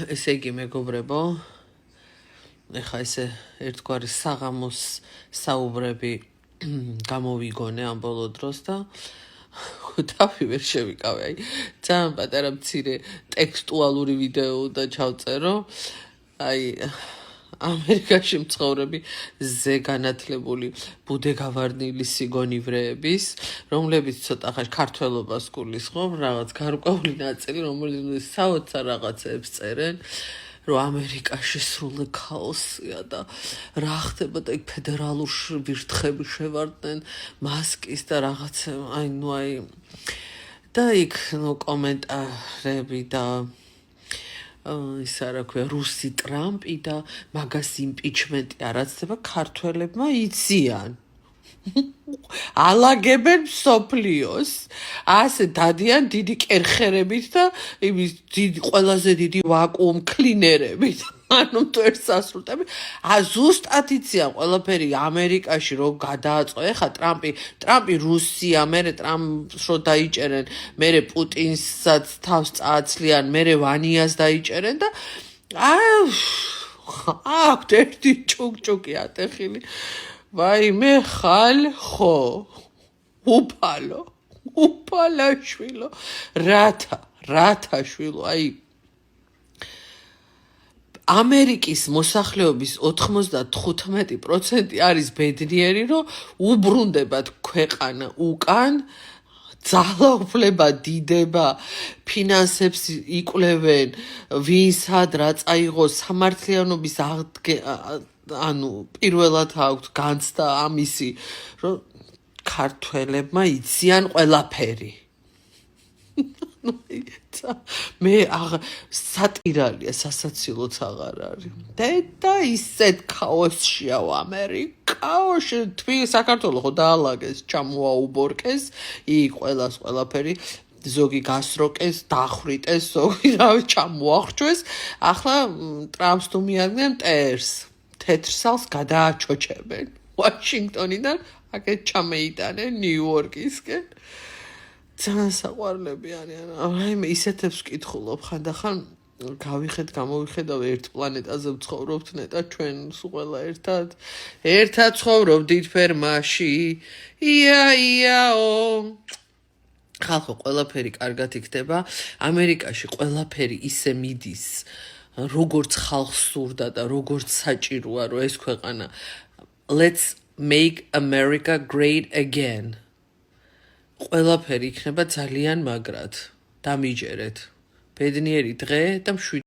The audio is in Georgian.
ესე იგი მეგობრებო, ეხა ესე ერთგვარი საღამოს საუბრები გამოვიგონე ამ ბოლო დროს და თავი ვერ შევიკავე. აი, ძალიან პატარა მცირე ტექსტუალური ვიდეო და ჩავწერო. აი, ამერიკაში მცხოვრები ზეგანათლებული ბუდეგავარდნილი სიგონივრეების, რომლებიც ცოტა ხანს ქართველობას გულისხმობ, რაღაც გარკვეული ნაწილი, რომელიც საოცარ რაღაცებს წერენ, რომ ამერიკაში სრული ქაოსია და რა ხდება და იქ ფედერალურ ვირთხები შევარდნენ მასკის და რაღაცა, და იქ კომენტარები და ისა რა ქვია, რუსი ტრამპი და მაგას იმპიჩმენტი არაც ხდება, ქართველებმა იციან. ალაგებენ მსოფლიოს, ასე დადიან დიდი კერხერებით და იმის ყველაზე დიდი ვაკუუმ კლინერებით. ანუ მტვერს ასრულტები. ზუსტად იციან ყველაფერი ამერიკაში რო გადააწყო. ეხა ტრამპი რუსია, მერე ტრამპს რო დაიჭერენ, მერე პუტინსაც თავს წააცლიან, მერე ვანიას დაიჭერენ და აქვთ ერთი ჭუკჭუკი ატეხილი. ვაიმე ხალხო, უფალა შვილო, რათა შვილო, აი ამერიკის მოსახლეობის 95% არის ბედნიერი, რომ უბრუნდებათ ქვეყანა უკან, ძალაუფლება დიდება, ფინანსებს იკვლევენ, ვინ სად რა წაიღო, სამართლიანობის პირველად აქვთ განცდა ამისი, რომ ქართველებმა იციან ყველაფერი. მე სატირალია, სასაცილოც აღარ არის. და ისეთ ქაოსშია ამერიკაში, საქართველოს ხო დაალაგეს, ჩამოაუბორკეს, იქ ყველაფერი, ზოგი გასროკეს, დახვრიტეს, ზოგი რავი ჩამოახრჩვეს. ახლა ტრამპს თუ მიადგნენ მტერს, თეთრსალს გადააჩოჩებენ ვაშინგტონიდან, აქეთ ჩამეიტანენ ნიუ-იორკისკენ. ძალიან საყვარლები არიან. რაიმე ისეთებს ვკითხულობ ხანდახან, გამოვიხედავ ერთ პლანეტაზე ვცხოვრობთ ნეტა, ჩვენ ყველა ერთად ცხოვრობდით ფერმაში. იაო. ხალხო, ყველაფერი კარგად იქნება. ამერიკაში ყველაფერი ისე მიდის, როგორც ხალხს სურდა და როგორც საჭიროა, რომ ეს ქვეყანა let's make America great again. ყველაფერი იქნება ძალიან მაგრად. დამიჯერეთ. ბედნიერი დღე და